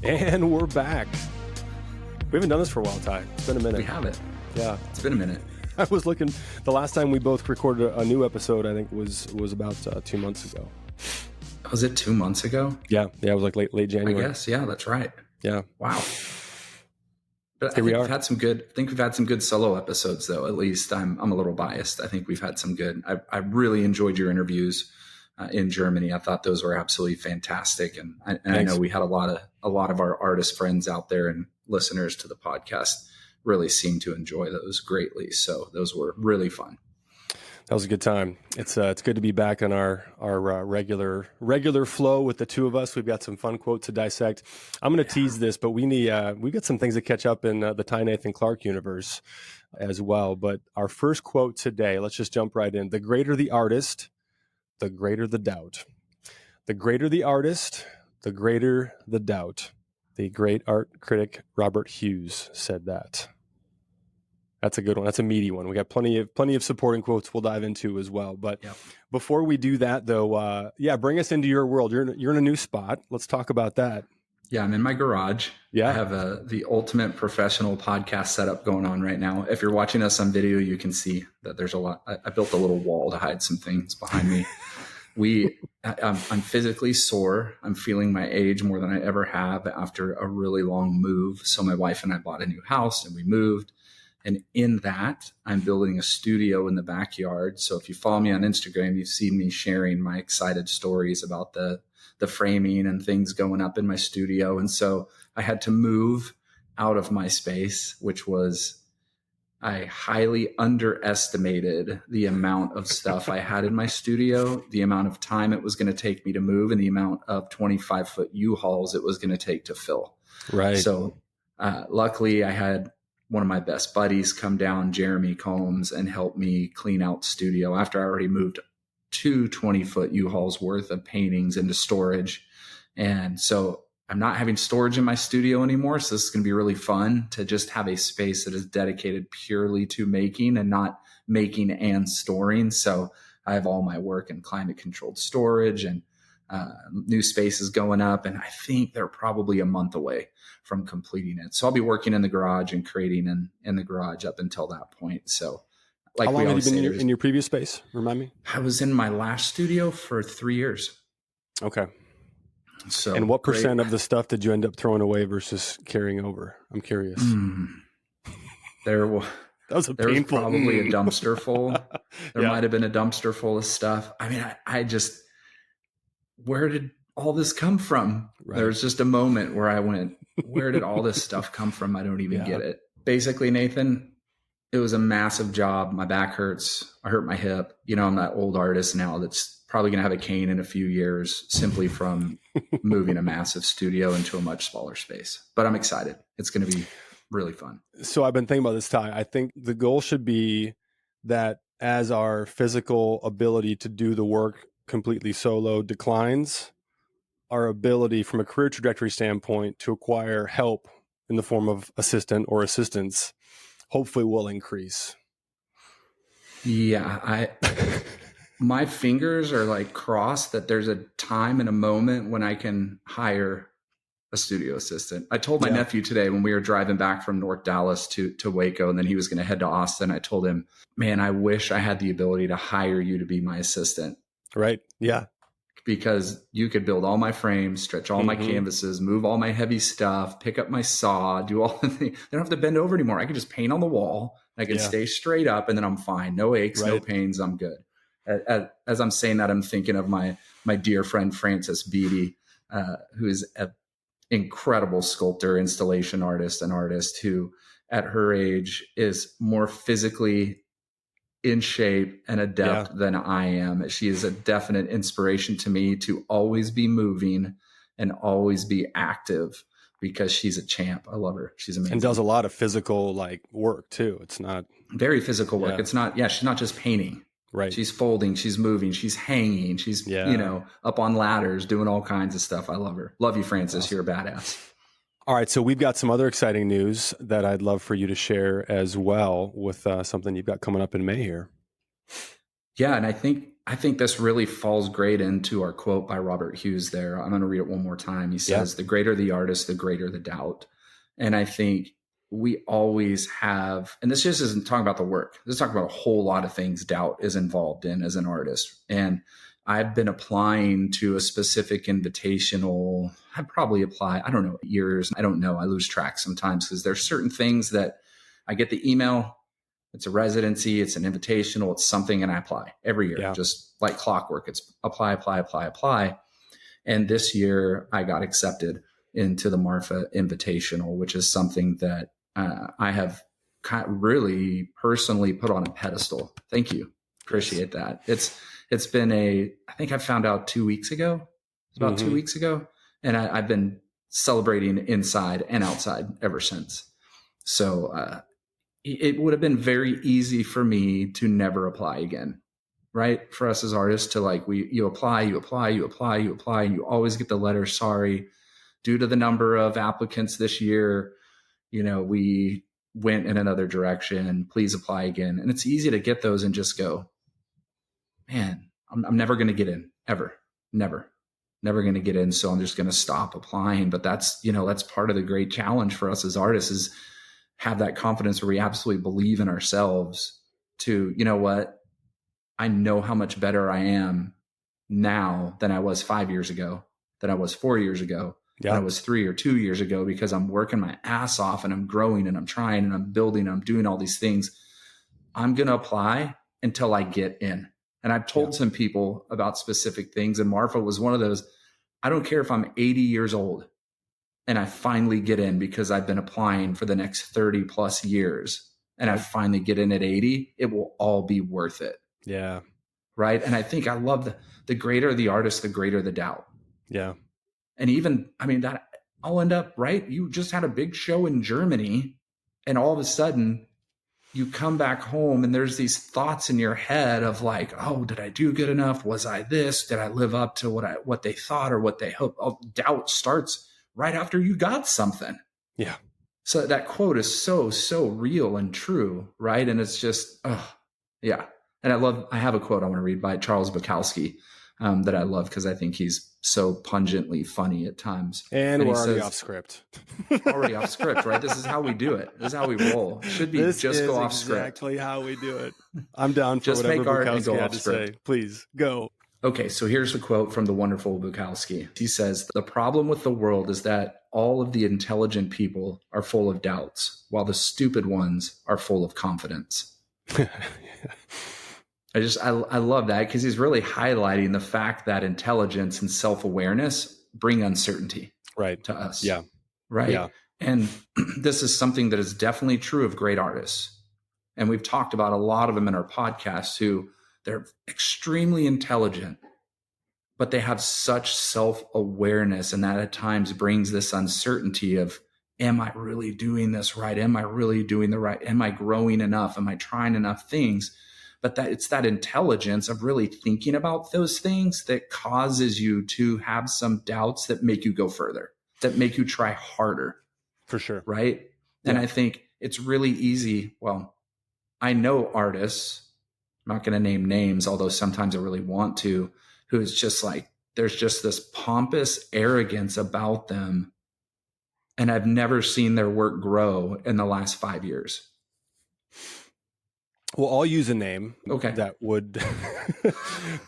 And we're back. We haven't done this for a while, Ty. It's been a minute. We haven't. Yeah. It's been a minute. I was looking, the last time we both recorded a new episode, I think was about 2 months ago. Was it 2 months ago? Yeah. It was like late January. I guess. Yeah, that's right. Yeah. Wow. But Here we are. I think we've had some good solo episodes, though. At least I'm a little biased. I think we've had some good. I really enjoyed your interviews in Germany. I thought those were absolutely fantastic, and I know we had a lot of our artist friends out there and listeners to the podcast really seemed to enjoy those greatly. So those were really fun. That was a good time. It's good to be back on our regular flow with the two of us. We've got some fun quotes to dissect. I'm going to tease this, but we got some things to catch up in the Ty Nathan Clark universe as well. But our first quote today, let's just jump right in. The greater the artist, the greater the doubt. The greater the artist, the greater the doubt. The great art critic Robert Hughes said that. That's a good one. That's a meaty one. We got plenty of supporting quotes we'll dive into as well. But Before we do that, though, bring us into your world. You're in a new spot. Let's talk about that. Yeah, I'm in my garage. Yeah, I have the ultimate professional podcast setup going on right now. If you're watching us on video, you can see that there's a lot. I built a little wall to hide some things behind me. I'm physically sore. I'm feeling my age more than I ever have after a really long move. So my wife and I bought a new house and we moved. And in that, I'm building a studio in the backyard. So if you follow me on Instagram, you've seen me sharing my excited stories about the framing and things going up in my studio. And so I had to move out of my space, which was, I highly underestimated the amount of stuff I had in my studio, the amount of time it was going to take me to move, and the amount of 25-foot U-Hauls it was going to take to fill. Right. So luckily I had one of my best buddies come down, Jeremy Combs, and help me clean out the studio after I already moved 2 20-foot U-Hauls worth of paintings into storage. And so I'm not having storage in my studio anymore. So this is going to be really fun to just have a space that is dedicated purely to making and not making and storing. So I have all my work in climate controlled storage and new spaces going up. And I think they're probably a month away from completing it. So I'll be working in the garage and creating in the garage up until that point. So how long have you been in your previous space? Remind me. I was in my last studio for 3 years. Okay. So, and what percent of the stuff did you end up throwing away versus carrying over? I'm curious. There was probably a dumpster full. There might have been a dumpster full of stuff. I mean, I just, where did all this come from? Right. There was just a moment where I went, where did all this stuff come from? I don't even get it. Basically, Nathan, it was a massive job. My back hurts. I hurt my hip. I'm that old artist now that's probably going to have a cane in a few years simply from moving a massive studio into a much smaller space. But I'm excited. It's going to be really fun. So I've been thinking about this, Ty. I think the goal should be that as our physical ability to do the work completely solo declines, our ability from a career trajectory standpoint to acquire help in the form of assistant or assistants hopefully will increase. Yeah, my fingers are like crossed that there's a time and a moment when I can hire a studio assistant. I told my nephew today when we were driving back from North Dallas to Waco, and then he was going to head to Austin. I told him, man, I wish I had the ability to hire you to be my assistant. Right. Yeah. Because you could build all my frames, stretch all my canvases, move all my heavy stuff, pick up my saw, do all the things. I don't have to bend over anymore. I can just paint on the wall. I can stay straight up and then I'm fine. No aches, no pains. I'm good. As I'm saying that, I'm thinking of my dear friend, Frances Beatty, who is an incredible sculptor, installation artist, and artist who at her age is more physically in shape and adept than I am. She is a definite inspiration to me to always be moving and always be active because she's a champ. I love her. She's amazing. And does a lot of physical work too. It's not very physical work. It's not, she's not just painting. Right. She's folding, she's moving, she's hanging, she's, up on ladders, doing all kinds of stuff. I love her. Love you, Frances. Awesome. You're a badass. All right. So we've got some other exciting news that I'd love for you to share as well with something you've got coming up in May here. Yeah. And I think I think this really falls great into our quote by Robert Hughes there. I'm going to read it one more time. He says, the greater the artist, the greater the doubt. And I think we always have, and this just isn't talking about the work. This is talking about a whole lot of things doubt is involved in as an artist. And I've been applying to a specific invitational. I probably apply, I don't know, years. I don't know. I lose track sometimes because there's certain things that I get the email. It's a residency. It's an invitational. It's something. And I apply every year, just like clockwork. It's apply, apply, apply, apply. And this year I got accepted into the Marfa Invitational, which is something that I have really personally put on a pedestal. Thank you. Appreciate that. It's been I think I found out 2 weeks ago. It's about 2 weeks ago. And I've been celebrating inside and outside ever since. So it would have been very easy for me to never apply again, right? For us as artists to you apply, and you always get the letter, sorry, due to the number of applicants this year, we went in another direction, please apply again. And it's easy to get those and just go, man, I'm never going to get in, ever, never going to get in. So I'm just going to stop applying. But that's part of the great challenge for us as artists is have that confidence where we absolutely believe in ourselves to, you know what, I know how much better I am now than I was 5 years ago, than I was 4 years ago, than I was 3 or 2 years ago, because I'm working my ass off and I'm growing and I'm trying and I'm building and I'm doing all these things. I'm going to apply until I get in. And I've told some people about specific things, and Marfa was one of those. I don't care if I'm 80 years old and I finally get in because I've been applying for the next 30 plus years and I finally get in at 80, it will all be worth it. Yeah. Right. And I think I love the greater the artist, the greater the doubt. Yeah. And even, that I'll end up, right? You just had a big show in Germany and all of a sudden you come back home and there's these thoughts in your head of like, oh, did I do good enough? Was I this? Did I live up to what they thought or what they hoped? Oh, doubt starts right after you got something. Yeah. So that quote is so, so real and true. Right. And it's just, yeah. And I have a quote I want to read by Charles Bukowski that I love because I think he's so pungently funny at times. And we're already off script. Already off script, right? This is how we do it. This is how we roll. It should be just go off script. Exactly how we do it. I'm down for whatever Bukowski had to say. Please go. Okay, so here's a quote from the wonderful Bukowski. He says, "The problem with the world is that all of the intelligent people are full of doubts, while the stupid ones are full of confidence." I love that because he's really highlighting the fact that intelligence and self-awareness bring uncertainty to us. Yeah. Right. Yeah. And this is something that is definitely true of great artists. And we've talked about a lot of them in our podcast who they're extremely intelligent, but they have such self-awareness. And that at times brings this uncertainty of, am I really doing this right? Am I really doing the right? Am I growing enough? Am I trying enough things? But that it's that intelligence of really thinking about those things that causes you to have some doubts that make you go further, that make you try harder. For sure. Right. Yeah. And I think it's really easy. Well, I know artists, I'm not going to name names, although sometimes I really want to, who is just like, there's just this pompous arrogance about them. And I've never seen their work grow in the last 5 years. Well, I'll use a name that would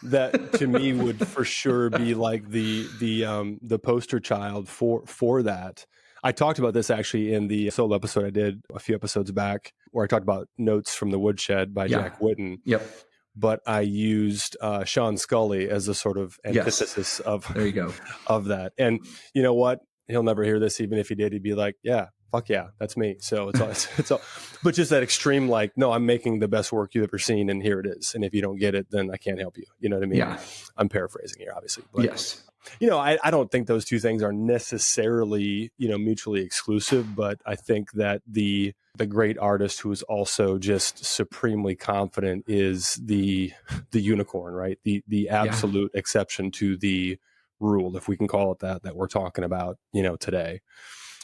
that to me would for sure be like the poster child for that. I talked about this actually in the solo episode I did a few episodes back, where I talked about Notes from the Woodshed by Jack Whitten. Yep. But I used Sean Scully as a sort of antithesis of there you go of that. And you know what? He'll never hear this. Even if he did, he'd be like, "Yeah, fuck yeah, that's me." So it's all, but just that extreme, like, no, I'm making the best work you've ever seen, and here it is. And if you don't get it, then I can't help you. You know what I mean? Yeah. I'm paraphrasing here, obviously. But, yes. I don't think those two things are necessarily, mutually exclusive, but I think that the great artist who is also just supremely confident is the unicorn, right? The absolute exception to the rule, if we can call it that we're talking about, today,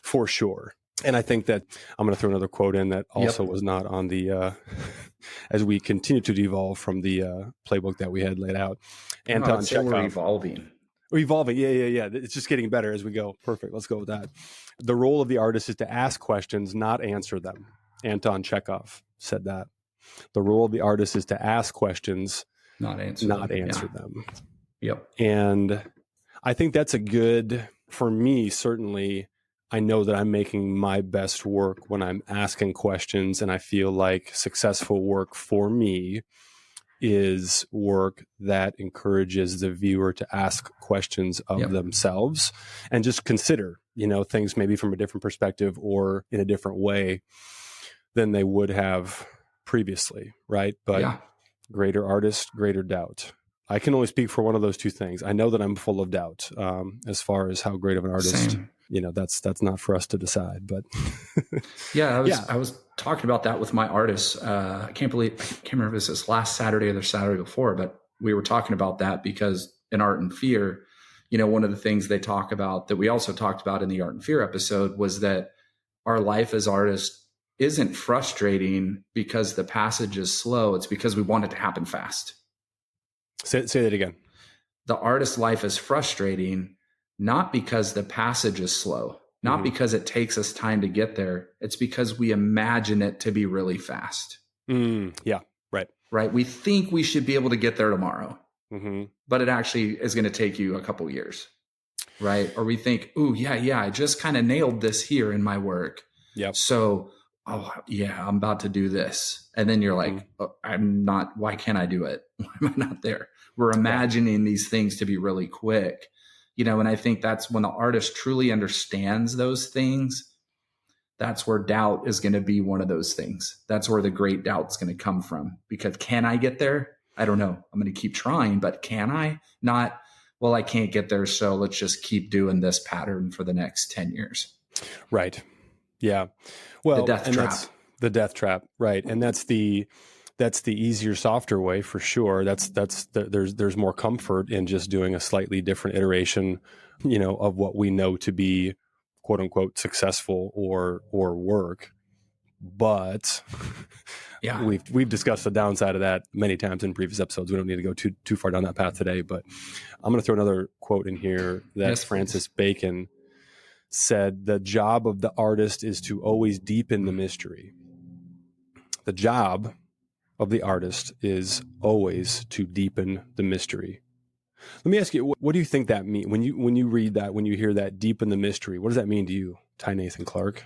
for sure. And I think that I'm going to throw another quote in that also was not on the as we continue to devolve from the playbook that we had laid out. Anton Anton Chekhov. We're evolving. We're evolving. Yeah. It's just getting better as we go. Perfect. Let's go with that. The role of the artist is to ask questions, not answer them. Anton Chekhov said that. The role of the artist is to ask questions, not answer them. Yep. And I think that's a good, for me, certainly, I know that I'm making my best work when I'm asking questions, and I feel like successful work for me is work that encourages the viewer to ask questions of themselves and just consider, things maybe from a different perspective or in a different way than they would have previously, right? But greater artist, greater doubt. I can only speak for one of those two things. I know that I'm full of doubt as far as how great of an artist. Same. That's not for us to decide. But I was talking about that with my artists. I can't remember if it was this last Saturday or the Saturday before, but we were talking about that because in Art and Fear, one of the things they talk about that we also talked about in the Art and Fear episode was that our life as artists isn't frustrating because the passage is slow. It's because we want it to happen fast. Say that again. The artist's life is frustrating, not because the passage is slow, not because it takes us time to get there. It's because we imagine it to be really fast. Yeah, right. Right. We think we should be able to get there tomorrow, but it actually is going to take you a couple years. Right. Or we think, I just kind of nailed this here in my work. Yep. So, I'm about to do this. And then you're like, I'm not, why can't I do it? Why am I not there? We're imagining these things to be really quick, and I think that's when the artist truly understands those things. That's where doubt is going to be one of those things. That's where the great doubt is going to come from, because can I get there? I don't know. I'm going to keep trying, but can I? Not, well, I can't get there. So let's just keep doing this pattern for the next 10 years. Right. Yeah. Well, the death trap. That's the death trap. Right. And that's the easier, softer way for sure. There's more comfort in just doing a slightly different iteration, of what we know to be quote unquote successful or work. But we've discussed the downside of that many times in previous episodes. We don't need to go too far down that path today, but I'm going to throw another quote in here that Francis Bacon said: the job of the artist is to always deepen the mystery. The job of the artist is always to deepen the mystery. Let me ask you, what do you think that means when you read that, when you hear that, deepen the mystery? What does that mean to you, Ty Nathan Clark?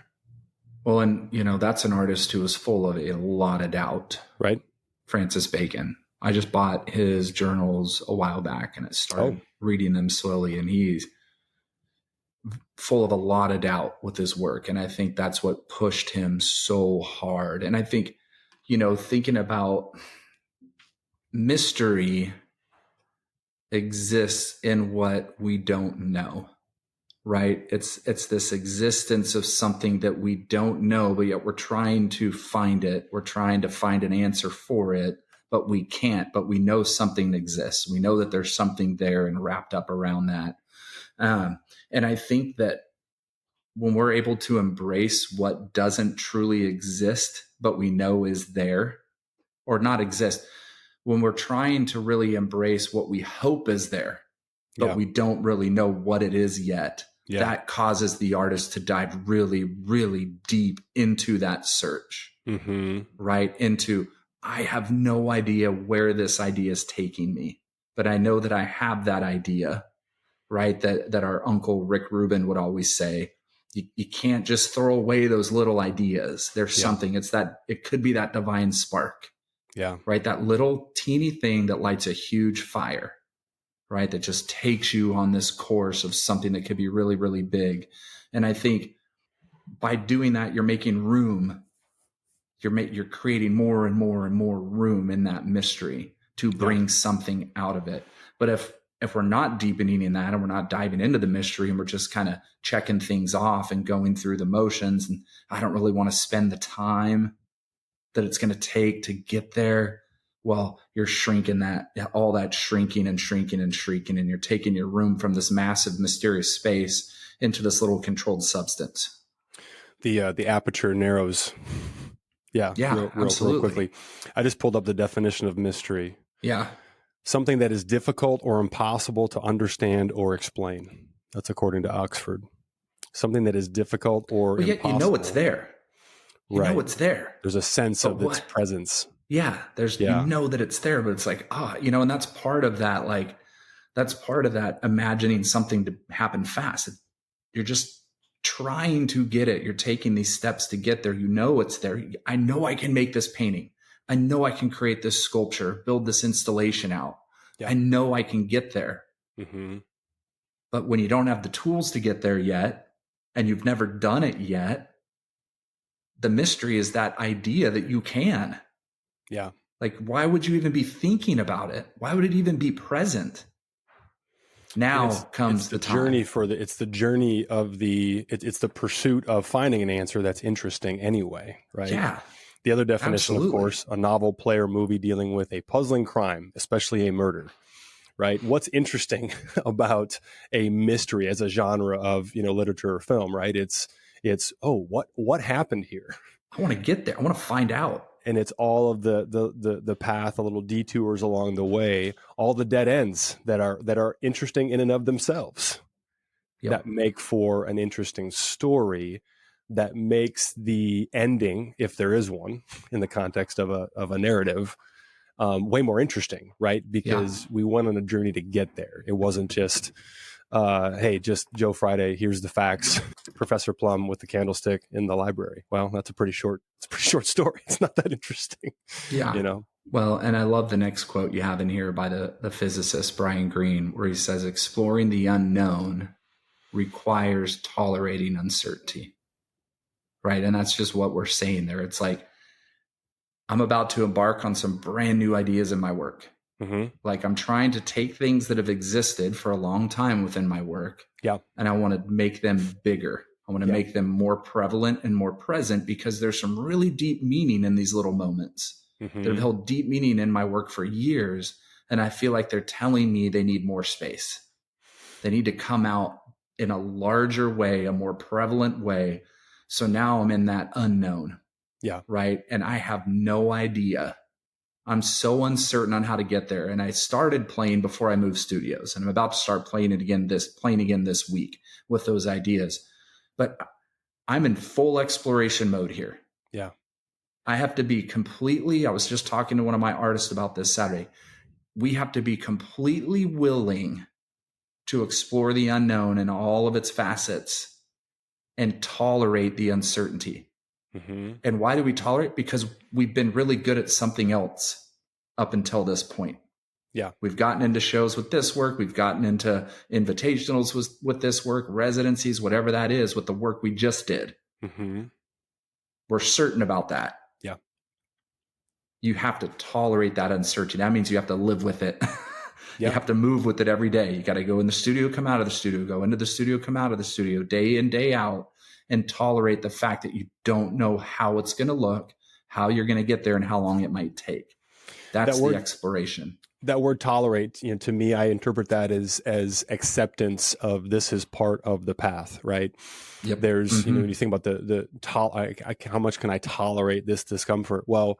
Well, and that's an artist who is full of a lot of doubt, right? Francis Bacon. I just bought his journals a while back and I started reading them slowly, and he's full of a lot of doubt with his work. And I think that's what pushed him so hard. And I think, thinking about mystery exists in what we don't know, right? It's this existence of something that we don't know, but yet we're trying to find it. We're trying to find an answer for it, but we can't, but we know something exists. We know that there's something there and wrapped up around that. And I think that when we're able to embrace what doesn't truly exist, but we know is there, or not exist, when we're trying to really embrace what we hope is there, but we don't really know what it is yet, that causes the artist to dive really, really deep into that search, right? Into, I have no idea where this idea is taking me, but I know that I have that idea, right? That our uncle Rick Rubin would always say, you can't just throw away those little ideas. There's something, it could be that divine spark. Yeah. Right. That little teeny thing that lights a huge fire, right? That just takes you on this course of something that could be really, really big. And I think by doing that, you're making room. You're creating more and more and more room in that mystery to bring something out of it. But if we're not deepening in that and we're not diving into the mystery and we're just kind of checking things off and going through the motions, and I don't really want to spend the time that it's going to take to get there, well, you're shrinking all that shrinking and shrinking and shrinking, and you're taking your room from this massive, mysterious space into this little controlled substance. The aperture narrows Yeah, Yeah, real absolutely. quickly. I just pulled up the definition of mystery. Yeah. Something that is difficult or impossible to understand or explain. That's according to Oxford. Something that is difficult or Well, yet you know it's impossible. there. You know Right. it's there. There's a sense But of its what? presence. Yeah, you Yeah. know that it's there, but it's like, and that's part of that, that's part of that imagining something to happen fast. You're just trying to get it. You're taking these steps to get there. You know it's there. I know I can make this painting. I know I can create this sculpture, build this installation out. Yeah. I know I can get there. Mm-hmm. But when you don't have the tools to get there yet, and you've never done it yet, the mystery is that idea that you can. Yeah. Like, why would you even be thinking about it? Why would it even be present? Now comes the journey time. it's the journey of it's the pursuit of finding an answer that's interesting anyway, right? Yeah, The other definition, absolutely. of course, a novel, play, or movie dealing with a puzzling crime, especially a murder, right? What's interesting about a mystery as a genre of, literature or film, right? It's what happened here? I want to get there. I want to find out. And it's all of the path, the little detours along the way, all the dead ends that are interesting in and of themselves, that make for an interesting story, that makes the ending, if there is one, in the context of a narrative, way more interesting, right? Because we went on a journey to get there. It wasn't just, hey, just Joe Friday, here's the facts, Professor Plum with the candlestick in the library. Well, it's a pretty short story. It's not that interesting. Yeah. Well, and I love the next quote you have in here by the physicist Brian Greene, where he says, exploring the unknown requires tolerating uncertainty. Right. And that's just what we're saying there. It's like, I'm about to embark on some brand new ideas in my work. Mm-hmm. Like, I'm trying to take things that have existed for a long time within my work. Yeah. And I want to make them bigger. I want to make them more prevalent and more present, because there's some really deep meaning in these little moments that have held deep meaning in my work for years. And I feel like they're telling me they need more space. They need to come out in a larger way, a more prevalent way. So now I'm in that unknown. Yeah. Right. And I have no idea. I'm so uncertain on how to get there. And I started playing before I moved studios, and I'm about to start playing again this week with those ideas. But I'm in full exploration mode here. Yeah. I have to be I was just talking to one of my artists about this Saturday. We have to be completely willing to explore the unknown in all of its facets and tolerate the uncertainty. Mm-hmm. And why do we tolerate? Because we've been really good at something else up until this point. Yeah. We've gotten into shows with this work. We've gotten into invitationals with this work, residencies, whatever that is, with the work we just did. Mm-hmm. We're certain about that. Yeah. You have to tolerate that uncertainty. That means you have to live with it. You have to move with it every day. You got to go in the studio, come out of the studio, go into the studio, come out of the studio, day in, day out, and tolerate the fact that you don't know how it's going to look, how you're going to get there, and how long it might take. That's the exploration. That word tolerate, to me, I interpret that as acceptance of this is part of the path, right? Yep. There's, when you think about how much can I tolerate this discomfort? Well,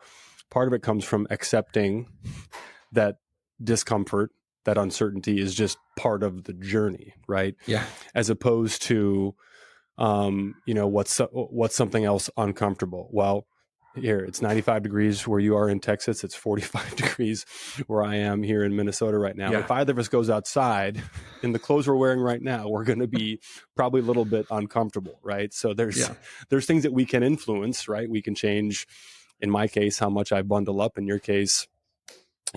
part of it comes from accepting that discomfort, that uncertainty is just part of the journey, right? Yeah. As opposed to, what's something else uncomfortable? Well, here it's 95 degrees where you are in Texas. It's 45 degrees where I am here in Minnesota right now. Yeah. If either of us goes outside in the clothes we're wearing right now, we're going to be probably a little bit uncomfortable, right? So there's things that we can influence, right? We can change, in my case, how much I bundle up. In your case,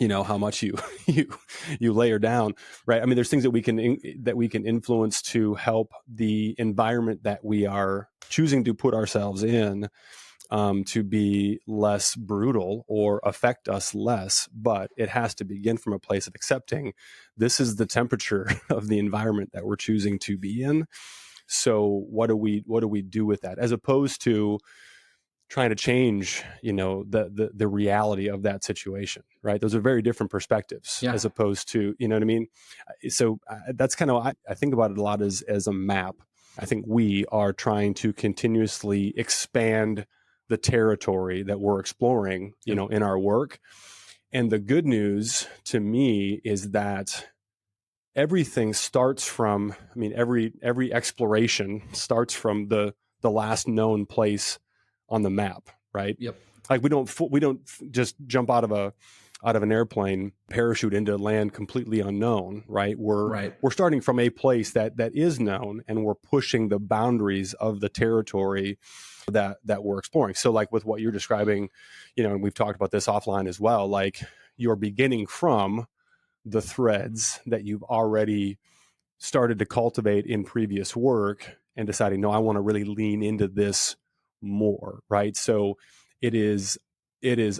how much you layer down, right? I mean, there's things that we can influence to help the environment that we are choosing to put ourselves in, to be less brutal or affect us less. But it has to begin from a place of accepting this is the temperature of the environment that we're choosing to be in. So what do we do with that, as opposed to trying to change, the reality of that situation, right? Those are very different perspectives, as opposed to, you know what I mean? So that's kind of, I think about it a lot as a map. I think we are trying to continuously expand the territory that we're exploring, you know, in our work. And the good news to me is that everything starts from, I mean, every exploration starts from the last known place on the map, right? Yep. Like we don't just jump out of an airplane, parachute into land completely unknown, right? We're starting from a place that is known, and we're pushing the boundaries of the territory that we're exploring. So like with what you're describing, you know, and we've talked about this offline as well, like you're beginning from the threads that you've already started to cultivate in previous work and deciding, no, I want to really lean into this more, right? So it is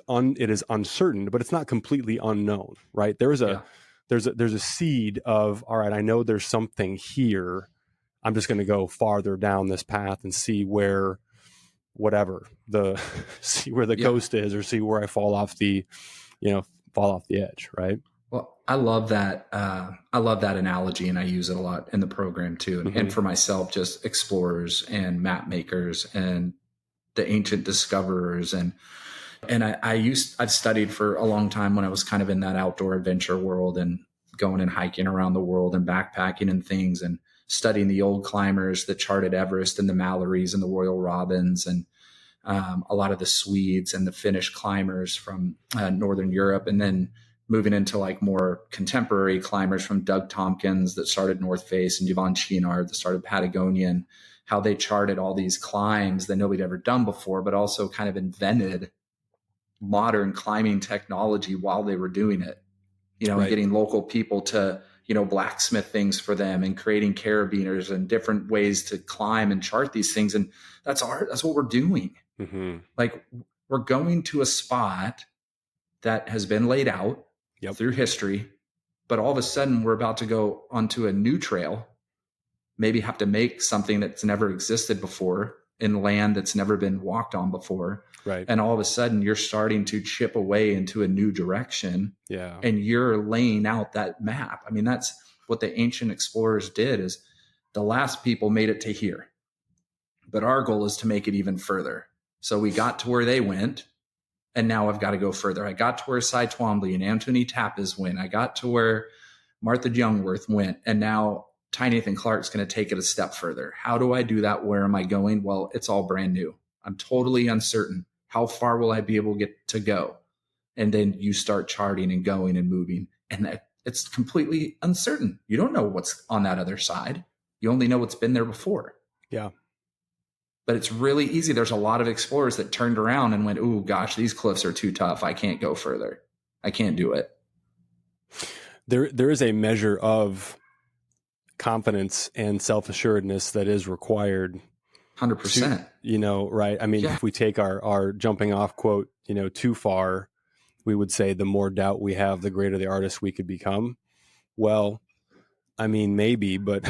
uncertain, but it's not completely unknown, right? There's a seed of, all right, I know there's something here. I'm just going to go farther down this path and see where see where the coast is, or see where I fall off the edge, right? Well, I love that. I love that analogy, and I use it a lot in the program too. And for myself, just explorers and map makers and the ancient discoverers. And I've studied for a long time when I was kind of in that outdoor adventure world and going and hiking around the world and backpacking and things, and studying the old climbers that charted Everest and the Mallorys and the Royal Robins, and a lot of the Swedes and the Finnish climbers from Northern Europe. And then moving into like more contemporary climbers from Doug Tompkins that started North Face, and Yvon Chouinard that started Patagonia, and how they charted all these climbs that nobody'd ever done before, but also kind of invented modern climbing technology while they were doing it, you know, and getting local people to, you know, blacksmith things for them, and creating carabiners and different ways to climb and chart these things. And that's what we're doing. Like we're going to a spot that has been laid out through history, but all of a sudden we're about to go onto a new trail, maybe have to make something that's never existed before in land that's never been walked on before. Right. And all of a sudden you're starting to chip away into a new direction. Yeah. And you're laying out that map. I mean, that's what the ancient explorers did. Is the last people made it to here, but our goal is to make it even further. So we got to where they went, and now I've got to go further. I got to where Cy Twombly and Anthony Tappes went. I got to where Martha Jungwirth went, and now Ty Nathan Clark's going to take it a step further. How do I do that? Where am I going? Well, it's all brand new. I'm totally uncertain. How far will I be able to go? And then you start charting and going and moving, and it's completely uncertain. You don't know what's on that other side. You only know what's been there before. Yeah. But it's really easy. There's a lot of explorers that turned around and went, "Ooh, gosh, these cliffs are too tough. I can't go further. I can't do it." There is a measure of confidence and self-assuredness that is required. 100%. You know, right? I mean, if we take our jumping off quote, you know, too far, we would say the more doubt we have, the greater the artist we could become. Well, I mean, maybe, but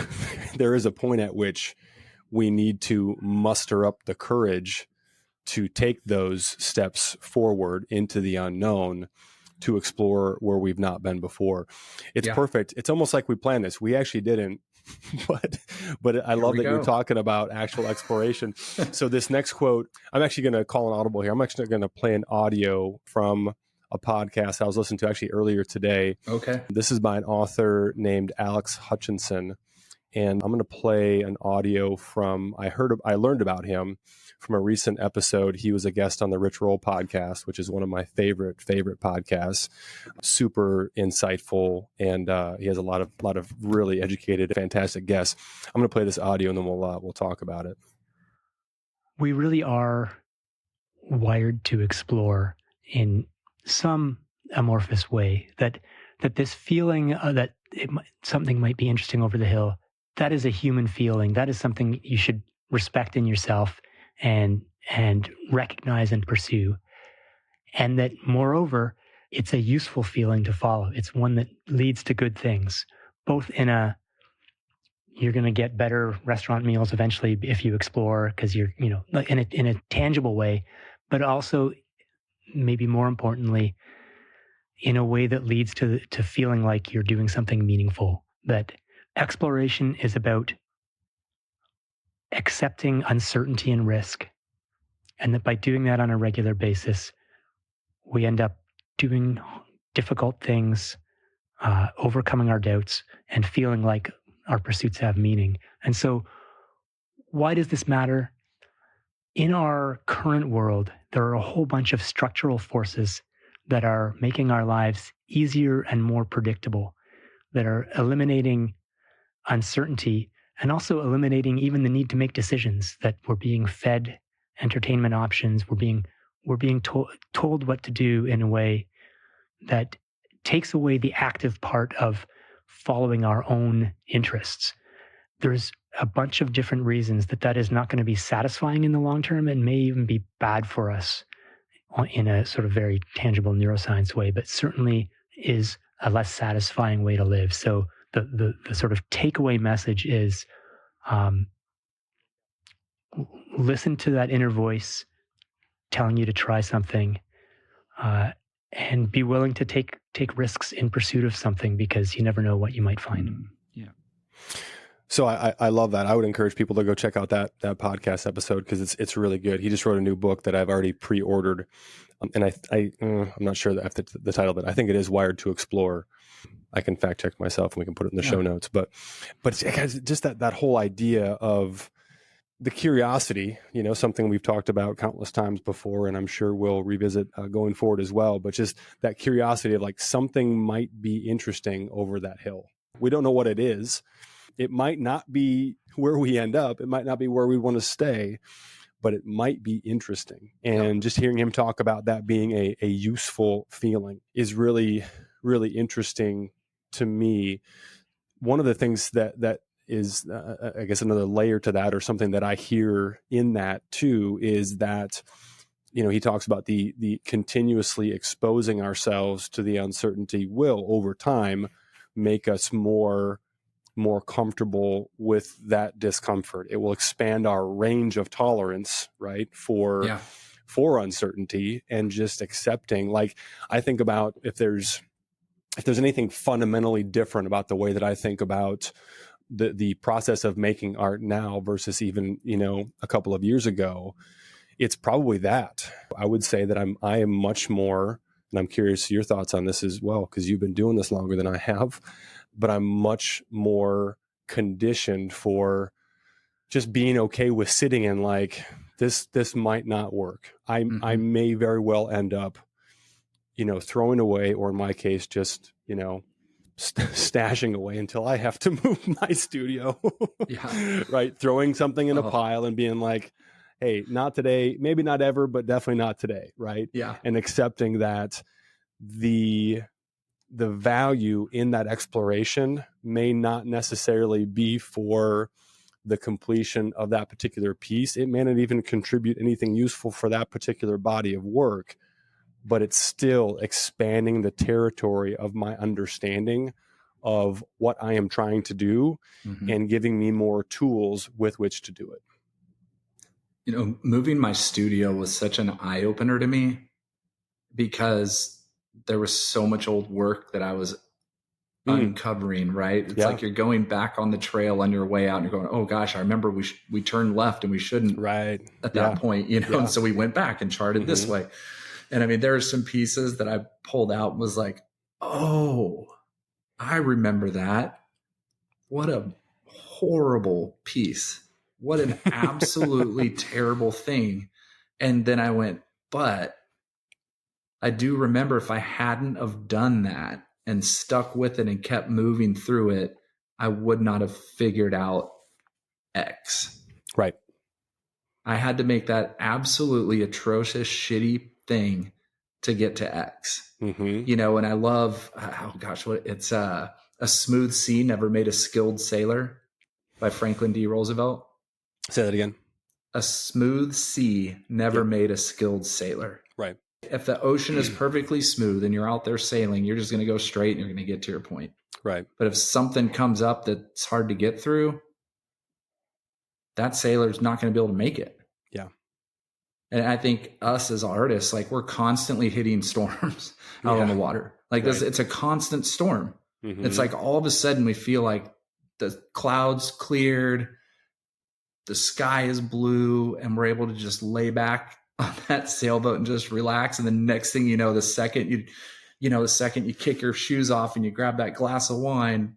there is a point at which we need to muster up the courage to take those steps forward into the unknown, to explore where we've not been before. It's perfect. It's almost like we planned this. We actually didn't, but I love that you're talking about actual exploration. So this next quote, I'm actually going to call an audible here. I'm actually going to play an audio from a podcast I was listening to actually earlier today. Okay. This is by an author named Alex Hutchinson. And I'm going to play an audio from, I learned about him from a recent episode. He was a guest on the Rich Roll podcast, which is one of my favorite podcasts. Super insightful, and he has a lot of really educated, fantastic guests. I'm going to play this audio, and then we'll talk about it. We really are wired to explore in some amorphous way. That this feeling that something might be interesting over the hill, that is a human feeling. That is something you should respect in yourself and recognize and pursue. And that, moreover, it's a useful feeling to follow. It's one that leads to good things, both you're going to get better restaurant meals eventually if you explore, because you're, in a tangible way, but also, maybe more importantly, in a way that leads to feeling like you're doing something meaningful. That exploration is about accepting uncertainty and risk And that by doing that on a regular basis, we end up doing difficult things, overcoming our doubts, and feeling like our pursuits have meaning. And so, why does this matter? In our current world, there are a whole bunch of structural forces that are making our lives easier and more predictable, that are eliminating uncertainty and also eliminating even the need to make decisions, that we're being fed entertainment options. We're being told what to do in a way that takes away the active part of following our own interests. There's a bunch of different reasons that is not going to be satisfying in the long term and may even be bad for us in a sort of very tangible neuroscience way, but certainly is a less satisfying way to live. So the sort of takeaway message is listen to that inner voice telling you to try something, and be willing to take risks in pursuit of something, because you never know what you might find. Yeah. So I love that. I would encourage people to go check out that podcast episode, because it's really good. He just wrote a new book that I've already pre-ordered, and I'm not sure that the title, but I think it is Wired to Explore. I can fact check myself and we can put it in the show notes. But it's just that whole idea of the curiosity, something we've talked about countless times before, and I'm sure we'll revisit going forward as well. But just that curiosity of like, something might be interesting over that hill. We don't know what it is. It might not be where we end up. It might not be where we want to stay, but it might be interesting. And just hearing him talk about that being a useful feeling is really, really interesting to me. One of the things that is, I guess, another layer to that, or something that I hear in that too, is that, he talks about the continuously exposing ourselves to the uncertainty will over time make us more comfortable with that discomfort. It will expand our range of tolerance, right? For uncertainty, and just accepting. Like, I think about if there's anything fundamentally different about the way that I think about the process of making art now versus even, a couple of years ago, it's probably that. I would say that I am much more, and I'm curious your thoughts on this as well, because you've been doing this longer than I have, but I'm much more conditioned for just being okay with sitting in like, this might not work. I may very well end up, throwing away, or in my case, just, stashing away until I have to move my studio, right? Throwing something in a pile and being like, hey, not today, maybe not ever, but definitely not today. Right. Yeah. And accepting that the value in that exploration may not necessarily be for the completion of that particular piece. It may not even contribute anything useful for that particular body of work, but it's still expanding the territory of my understanding of what I am trying to do, and giving me more tools with which to do it. Moving my studio was such an eye-opener to me, because there was so much old work that I was uncovering, right? It's like you're going back on the trail on your way out and you're going, oh gosh, I remember we turned left and we shouldn't at that point, and so we went back and charted this way. And I mean, there are some pieces that I pulled out and was like, oh, I remember that. What a horrible piece. What an absolutely terrible thing. And then I went, but I do remember, if I hadn't have done that and stuck with it and kept moving through it, I would not have figured out X. Right. I had to make that absolutely atrocious, shitty thing to get to X. And I love, it's a smooth sea never made a skilled sailor by Franklin D. Roosevelt. Say that again. A smooth sea never made a skilled sailor. Right. If the ocean is perfectly smooth and you're out there sailing, you're just going to go straight and you're going to get to your point. Right. But if something comes up that's hard to get through, that sailor's not going to be able to make it. Yeah. And I think us as artists, like, we're constantly hitting storms out on the water. Like this, it's a constant storm. It's like all of a sudden we feel like the clouds cleared, the sky is blue, and we're able to just lay back on that sailboat and just relax. And the next thing you know, the second you kick your shoes off and you grab that glass of wine,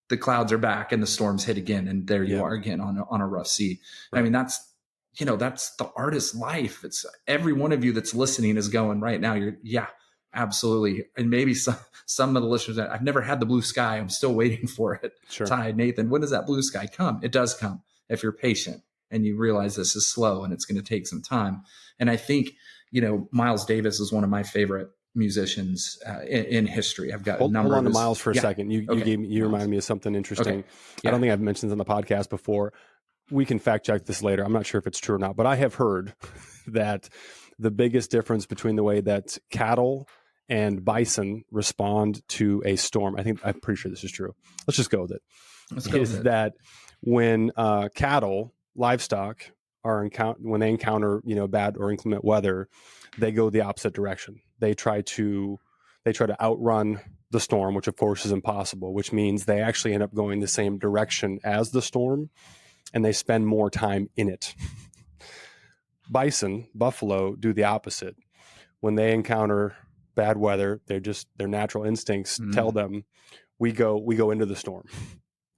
the clouds are back and the storms hit again. And there you are again on a rough sea. Right. I mean, that's the artist's life. It's every one of you that's listening is going right now. Absolutely. And maybe some of the listeners that I've never had the blue sky. I'm still waiting for it. Sure. Ty, Nathan, when does that blue sky come? It does come if you're patient and you realize this is slow and it's going to take some time. And I think, Miles Davis is one of my favorite musicians in history. I've got a number. Hold on to Miles for a second. You reminded me of something interesting. Okay. Yeah. I don't think I've mentioned on the podcast before. We can fact check this later. I'm not sure if it's true or not, but I have heard that the biggest difference between the way that cattle and bison respond to a storm, I'm pretty sure this is true. Let's just go with it. Is that when cattle, livestock, when they encounter bad or inclement weather, they go the opposite direction. They try to outrun the storm, which of course is impossible, which means they actually end up going the same direction as the storm, and they spend more time in it. Bison, buffalo, do the opposite. When they encounter bad weather, their natural instincts tell them, we go into the storm.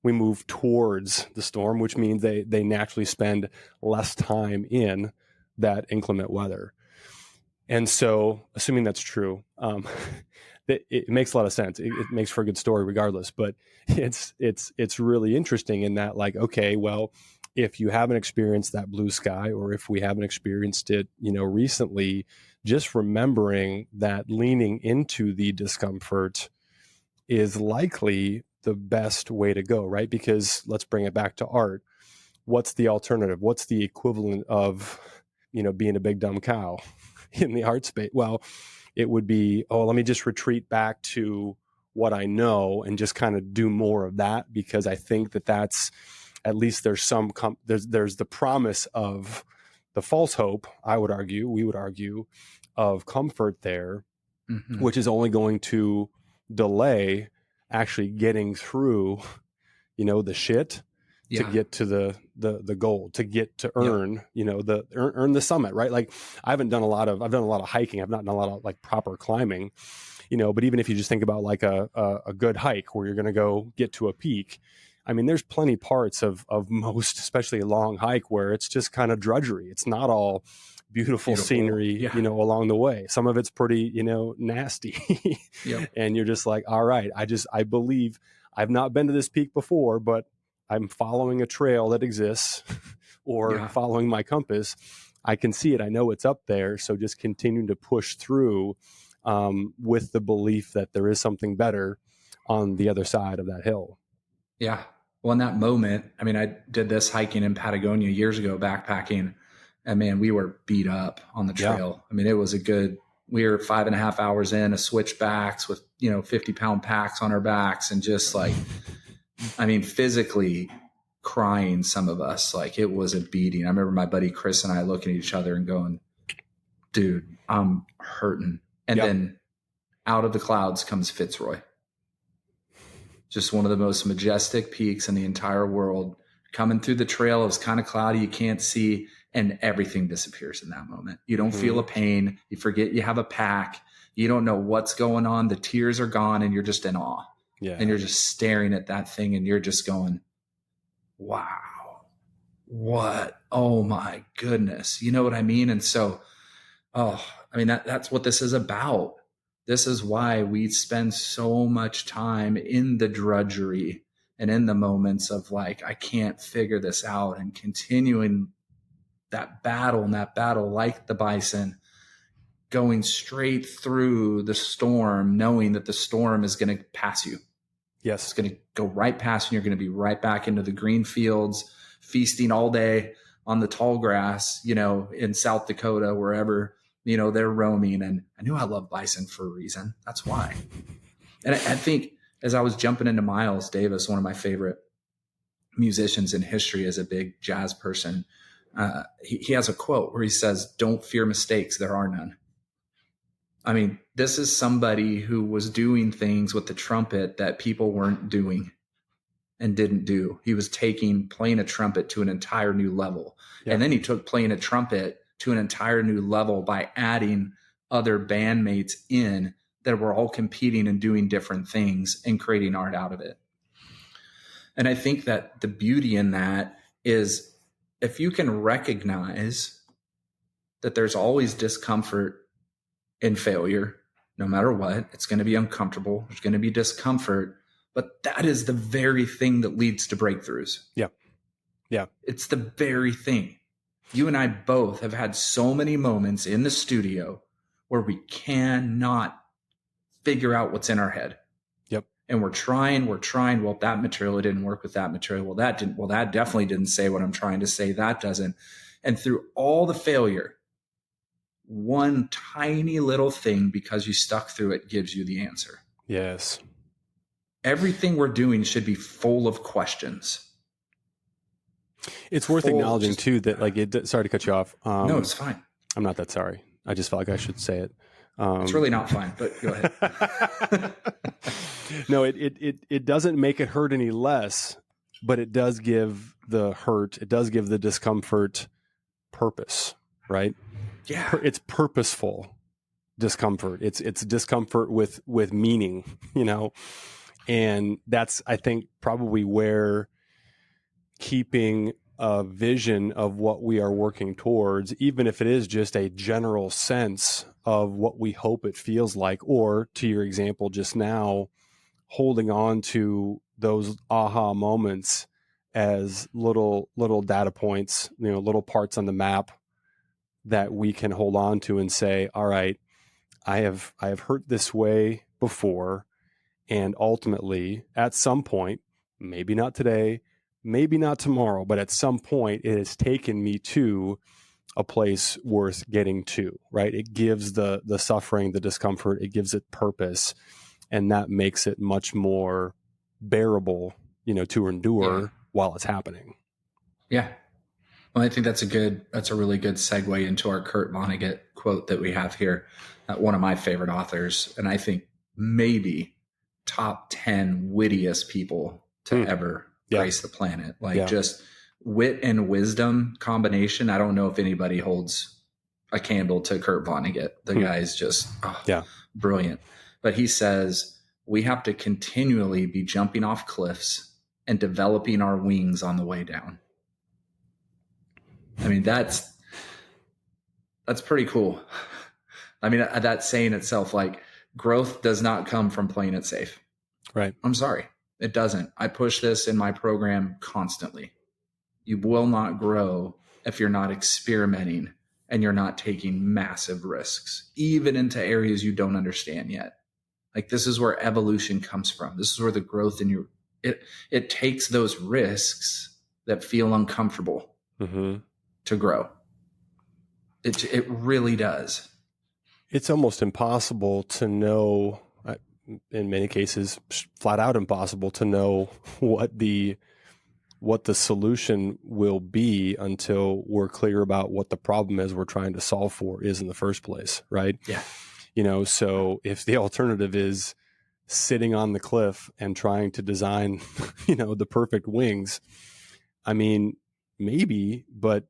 We move towards the storm, which means they naturally spend less time in that inclement weather. And so, assuming that's true, it makes a lot of sense. It makes for a good story regardless, but it's really interesting in that, like, okay, well, if you haven't experienced that blue sky, or if we haven't experienced it, recently, just remembering that leaning into the discomfort is likely the best way to go, right? Because let's bring it back to art. What's the alternative? What's the equivalent of, being a big dumb cow in the art space? Well, it would be, let me just retreat back to what I know and just kind of do more of that, because I think that's, at least there's there's the promise of the false hope, we would argue, of comfort there, which is only going to delay actually getting through, the shit to get to the goal, to get to earn, earn the summit, right? Like I've done a lot of hiking. I've not done a lot of like proper climbing, but even if you just think about like a good hike where you're going to go get to a peak, I mean, there's plenty parts of most, especially a long hike, where it's just kind of drudgery. It's not all beautiful scenery, along the way. Some of it's pretty, nasty. And you're just like, all right, I believe I've not been to this peak before, but I'm following a trail that exists or following my compass. I can see it. I know it's up there. So just continuing to push through with the belief that there is something better on the other side of that hill. Yeah. Well, in that moment, I mean, I did this hiking in Patagonia years ago, backpacking, and man, we were beat up on the trail. I mean, it was we were 5.5 hours in, a switchbacks with, 50-pound packs on our backs, and just like, I mean, physically crying, some of us, like it was a beating. I remember my buddy Chris and I looking at each other and going, dude, I'm hurting. And then out of the clouds comes Fitzroy. Just one of the most majestic peaks in the entire world. Coming through the trail, it was kind of cloudy, you can't see, and everything disappears in that moment. You don't feel a pain. You forget you have a pack. You don't know what's going on. The tears are gone, and you're just in awe. Yeah. And you're just staring at that thing, and you're just going, wow, what? Oh my goodness. You know what I mean? And so, that's what this is about. This is why we spend so much time in the drudgery and in the moments of like, I can't figure this out, and continuing that battle like the bison, going straight through the storm, knowing that the storm is going to pass you. Yes. It's going to go right past you. You're going to be right back into the green fields, feasting all day on the tall grass, in South Dakota, wherever, they're roaming. And I knew I love bison for a reason. That's why. And I think as I was jumping into Miles Davis, one of my favorite musicians in history, as a big jazz person, he has a quote where he says, "Don't fear mistakes. There are none." I mean, this is somebody who was doing things with the trumpet that people weren't doing and didn't do. He was playing a trumpet to an entire new level. Yeah. And then he took playing a trumpet to an entire new level by adding other bandmates in that were all competing and doing different things and creating art out of it. And I think that the beauty in that is if you can recognize that there's always discomfort in failure, no matter what, it's going to be uncomfortable. There's going to be discomfort, but that is the very thing that leads to breakthroughs. Yeah. Yeah. It's the very thing. You and I both have had so many moments in the studio where we cannot figure out what's in our head. Yep. And we're trying. Well, that material didn't work with that material. Well, that didn't. Well, that definitely didn't say what I'm trying to say. That doesn't. And through all the failure, one tiny little thing, because you stuck through it, gives you the answer. Yes. Everything we're doing should be full of questions. It's worth acknowledging too that sorry to cut you off. No, it's fine. I'm not that sorry. I just felt like I should say it. It's really not fine, but go ahead. No, it doesn't make it hurt any less, but it does give the hurt, it does give the discomfort purpose, right? Yeah. It's purposeful discomfort. It's discomfort with meaning, and that's, I think, probably where keeping a vision of what we are working towards, even if it is just a general sense of what we hope it feels like, or to your example just now, holding on to those aha moments as little data points, little parts on the map that we can hold on to and say, all right, I have hurt this way before. And ultimately at some point, maybe not today, maybe not tomorrow, but at some point it has taken me to a place worth getting to, right? It gives the suffering, the discomfort, it gives it purpose. And that makes it much more bearable, to endure while it's happening. Yeah. Well, I think that's a really good segue into our Kurt Vonnegut quote that we have here. One of my favorite authors. And I think maybe top 10 wittiest people to ever grace the planet. Just wit and wisdom combination. I don't know if anybody holds a candle to Kurt Vonnegut. The guy's just brilliant. But he says, we have to continually be jumping off cliffs and developing our wings on the way down. I mean, that's pretty cool. I mean, that saying itself, growth does not come from playing it safe. Right. I'm sorry. It doesn't. I push this in my program constantly. You will not grow if you're not experimenting and you're not taking massive risks, even into areas you don't understand yet. This is where evolution comes from. This is where the growth in it takes those risks that feel uncomfortable to grow. It really does. It's almost impossible to know, in many cases, flat out impossible to know what the solution will be until we're clear about what the problem is we're trying to solve for is in the first place, right? Yeah. So if the alternative is sitting on the cliff and trying to design, the perfect wings, I mean, maybe, but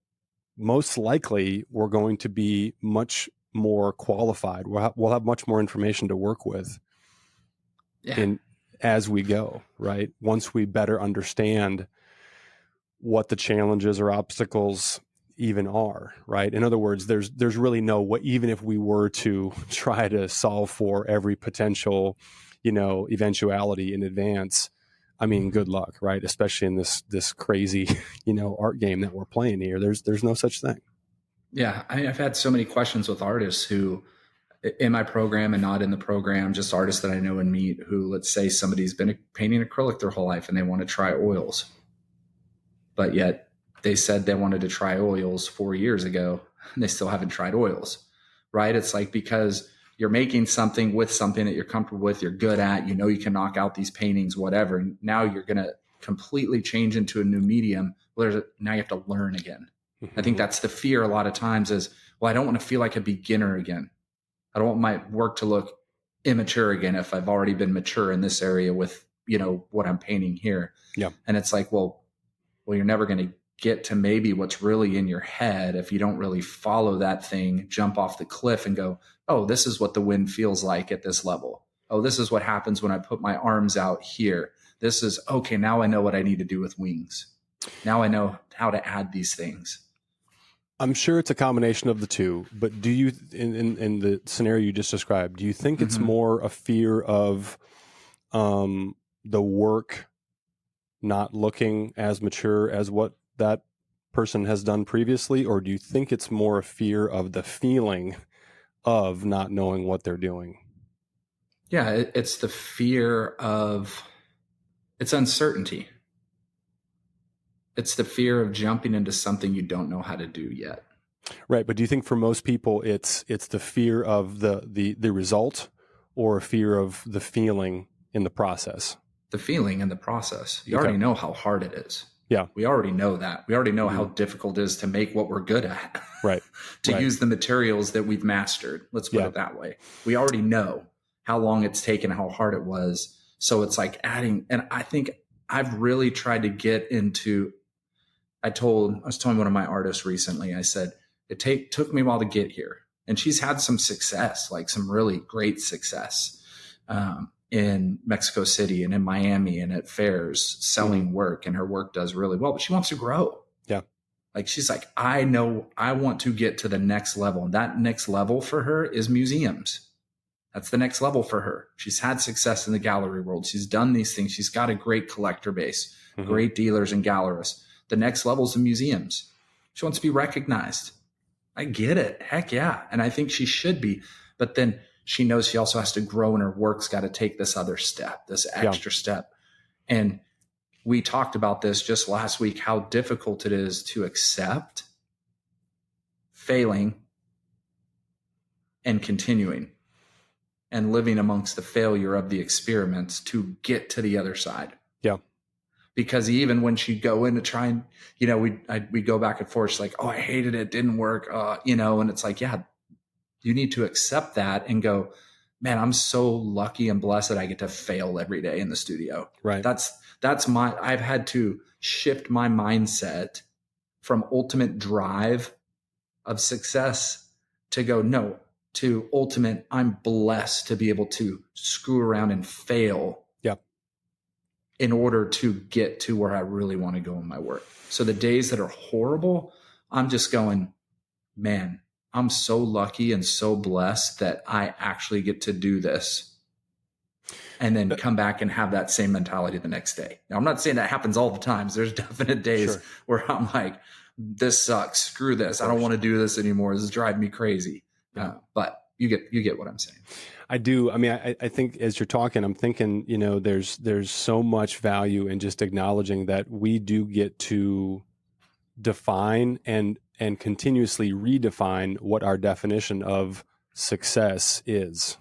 most likely we're going to be much more qualified. We'll have much more information to work with as we go, right? Once we better understand what the challenges or obstacles even are, right? In other words, there's really no, even if we were to try to solve for every potential, eventuality in advance, I mean, good luck, right? Especially in this crazy, art game that we're playing here. There's no such thing. Yeah. I've had so many questions with artists who in my program and not in the program, just artists that I know and meet who, let's say somebody's been painting acrylic their whole life and they want to try oils, but yet they said they wanted to try oils 4 years ago and they still haven't tried oils, right? It's because you're making something with something that you're comfortable with, you're good at, you can knock out these paintings, whatever. And now you're going to completely change into a new medium. Well, now you have to learn again. I think that's the fear a lot of times is, well, I don't want to feel like a beginner again. I don't want my work to look immature again if I've already been mature in this area with, what I'm painting here. Yeah. And it's well, you're never going to get to maybe what's really in your head if you don't really follow that thing, jump off the cliff and go, oh, this is what the wind feels like at this level. Oh, this is what happens when I put my arms out here. This is, okay, now I know what I need to do with wings. Now I know how to add these things. I'm sure it's a combination of the two, but do you, in the scenario you just described, do you think it's more a fear of the work not looking as mature as what that person has done previously, or do you think it's more a fear of the feeling of not knowing what they're doing? Yeah, it's the fear of, it's uncertainty. It's the fear of jumping into something you don't know how to do yet. Right, but do you think for most people it's the fear of the result, or a fear of the feeling in the process? The feeling in the process. You already know how hard it is. Yeah. We already know that. We already know how difficult it is to make what we're good at. Right. To use the materials that we've mastered. Let's put it that way. We already know how long it's taken, how hard it was. So it's like adding, and I think I've really tried to get into, I was telling one of my artists recently, I said, it took me a while to get here. And she's had some success, like some really great success in Mexico City and in Miami and at fairs selling work, and her work does really well, but she wants to grow. Yeah. Like she's like, I know I want to get to the next level. And that next level for her is museums. That's the next level for her. She's had success in the gallery world. She's done these things. She's got a great collector base, great dealers and gallerists. The next level is the museums. She wants to be recognized. I get it. Heck yeah. And I think she should be. But then she knows she also has to grow, and her work's got to take this other step, this extra step. And we talked about this just last week, how difficult it is to accept failing and continuing and living amongst the failure of the experiments to get to the other side. Yeah. Because even when she'd go in to try and, we go back and forth. She's like, oh, I hated it. Didn't work. And it's like, yeah, you need to accept that and go, man, I'm so lucky and blessed that I get to fail every day in the studio. Right. I've had to shift my mindset from ultimate drive of success to go, no, to ultimate, I'm blessed to be able to screw around and fail in order to get to where I really want to go in my work. So the days that are horrible, I'm just going, man, I'm so lucky and so blessed that I actually get to do this, and then come back and have that same mentality the next day. Now, I'm not saying that happens all the times. There's definite days where I'm like, this sucks. Screw this. I don't want to do this anymore. This is driving me crazy. But you get what I'm saying. I do. I mean, I think as you're talking, I'm thinking, there's so much value in just acknowledging that we do get to define and continuously redefine what our definition of success is.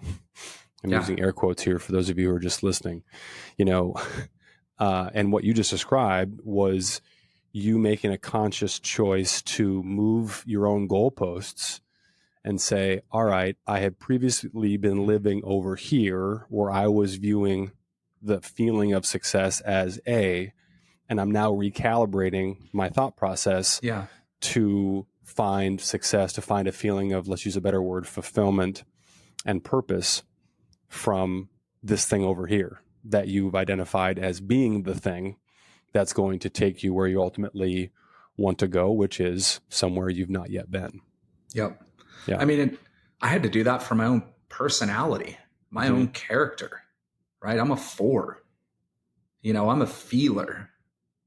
I'm using air quotes here for those of you who are just listening, and what you just described was you making a conscious choice to move your own goalposts and say, all right, I had previously been living over here where I was viewing the feeling of success as A, and I'm now recalibrating my thought process to find success, to find a feeling of, let's use a better word, fulfillment and purpose from this thing over here that you've identified as being the thing that's going to take you where you ultimately want to go, which is somewhere you've not yet been. Yep. Yeah. I mean, I had to do that for my own personality, my own character, right? I'm a 4, I'm a feeler,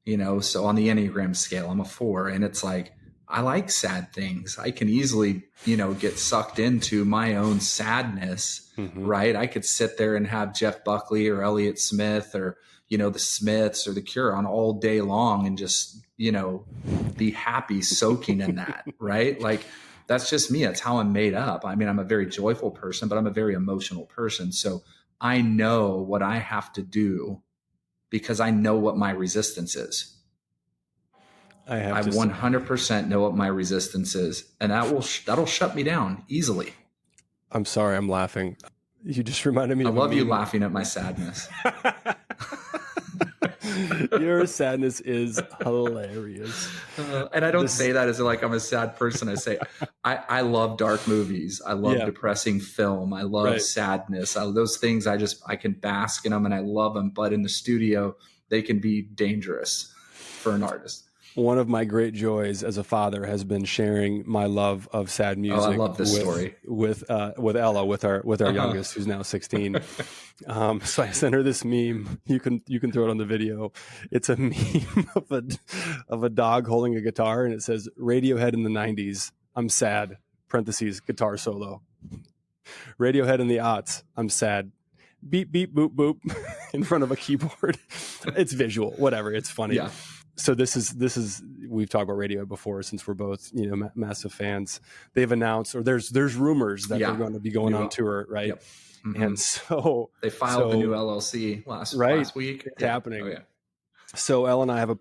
so on the Enneagram scale, I'm a 4, and it's like, I like sad things. I can easily, get sucked into my own sadness, right? I could sit there and have Jeff Buckley or Elliott Smith or, the Smiths or the Cure on all day long and just, be happy soaking in that, right? Like, that's just me. That's how I'm made up. I mean, I'm a very joyful person, but I'm a very emotional person. So I know what I have to do because I know what my resistance is. I 100% know what my resistance is, and that'll shut me down easily. I'm sorry, I'm laughing. You just reminded me. I love you laughing at my sadness. Your sadness is hilarious. And I don't say that as like I'm a sad person. I say I love dark movies. I love depressing film. I love sadness. Those things I can bask in them and I love them. But in the studio, they can be dangerous for an artist. One of my great joys as a father has been sharing my love of sad music. Oh, I love this story with Ella, with our youngest, who's now 16. So I sent her this meme. You can throw it on the video. It's a meme of a dog holding a guitar, and it says Radiohead in the 90s. I'm sad. Parentheses guitar solo. Radiohead in the aughts. I'm sad. Beep beep boop boop in front of a keyboard. It's visual. Whatever. It's funny. Yeah. So this is we've talked about Radiohead before, since we're both massive fans. They've announced, or there's rumors that they're going to be going on tour, right? Yep. Mm-hmm. And so they filed the new LLC last week. It's happening. Oh, yeah. So Elle and I have a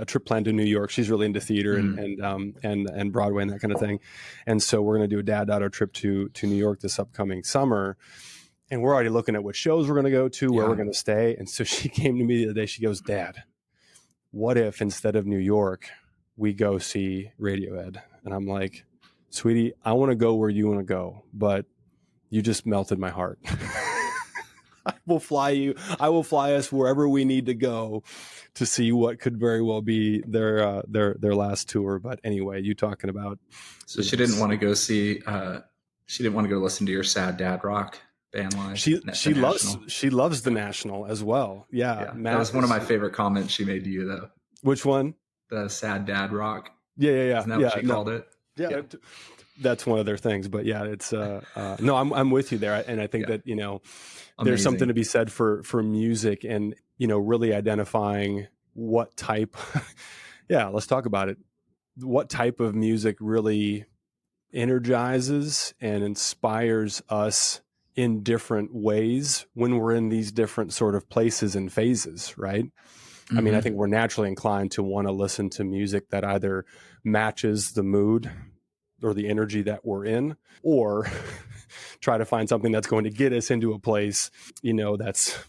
trip planned to New York. She's really into theater and Broadway and that kind of thing, and so we're going to do a dad-daughter trip to New York this upcoming summer. And we're already looking at what shows we're going to go to, where we're going to stay. And so she came to me the other day. She goes, "Dad, what if instead of New York, we go see Radiohead?" And I'm like, "Sweetie, I want to go where you want to go, but you just melted my heart." I will fly us wherever we need to go to see what could very well be their last tour. But anyway, you talking about. So she didn't want to go see, she didn't want to go listen to your sad dad rock band live. She loves the National as well. Yeah. That was one of my favorite comments she made to you, though. Which one? The sad dad rock. Yeah. Isn't that what she called it? Yeah. That's one of their things, but yeah, it's no, I'm with you there. And I think that, there's something to be said for music and, really identifying what type, let's talk about it. What type of music really energizes and inspires us in different ways when we're in these different sort of places and phases, right? Mm-hmm. I mean, I think we're naturally inclined to want to listen to music that either matches the mood or the energy that we're in, or try to find something that's going to get us into a place, that's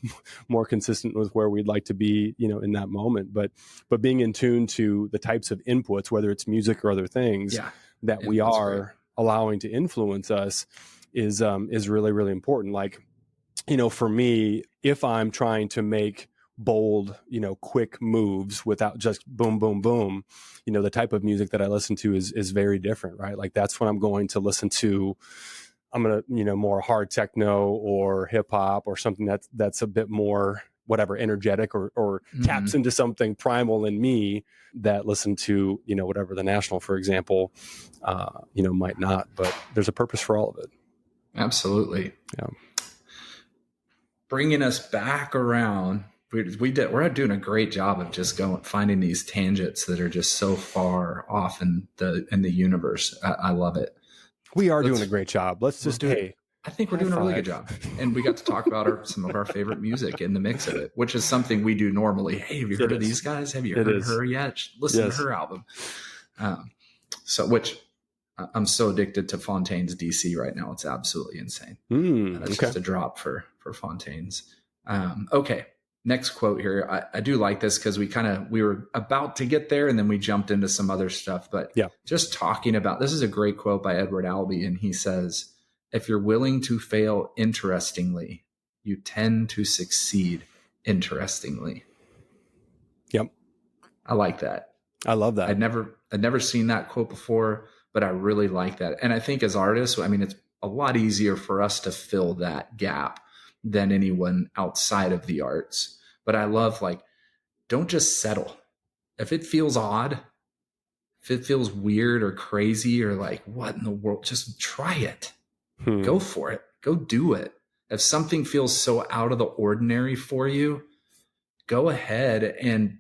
more consistent with where we'd like to be, in that moment. But being in tune to the types of inputs, whether it's music or other things that we are allowing to influence us is really, really important. Like, for me, if I'm trying to make bold, quick moves without just boom, boom, boom, the type of music that I listen to is very different, right? Like that's when I'm going to listen to, I'm going to, more hard techno or hip hop or something that's a bit more whatever, energetic or taps into something primal in me that listen to, whatever the National, for example, might not, but there's a purpose for all of it. Absolutely. Yeah. Bringing us back around. We're doing a great job of just finding these tangents that are just so far off in the universe. I love it. We are doing a great job. Let's just I think we're doing a really good job. And we got to talk about some of our favorite music in the mix of it, which is something we do normally. Hey, have you heard of these guys? Have you heard her yet? Listen to her album. Which I'm so addicted to Fontaine's DC right now. It's absolutely insane. That's just a drop for Fontaine's. Okay. Next quote here. I do like this because we were about to get there and then we jumped into some other stuff, but just talking about, this is a great quote by Edward Albee. And he says, "If you're willing to fail interestingly, you tend to succeed interestingly." Yep. I like that. I love that. I'd never seen that quote before, but I really like that. And I think as artists, I mean, it's a lot easier for us to fill that gap than anyone outside of the arts. But I love, don't just settle. If it feels odd, if it feels weird or crazy or what in the world, just try it. Go for it. Go do it. If something feels so out of the ordinary for you, go ahead and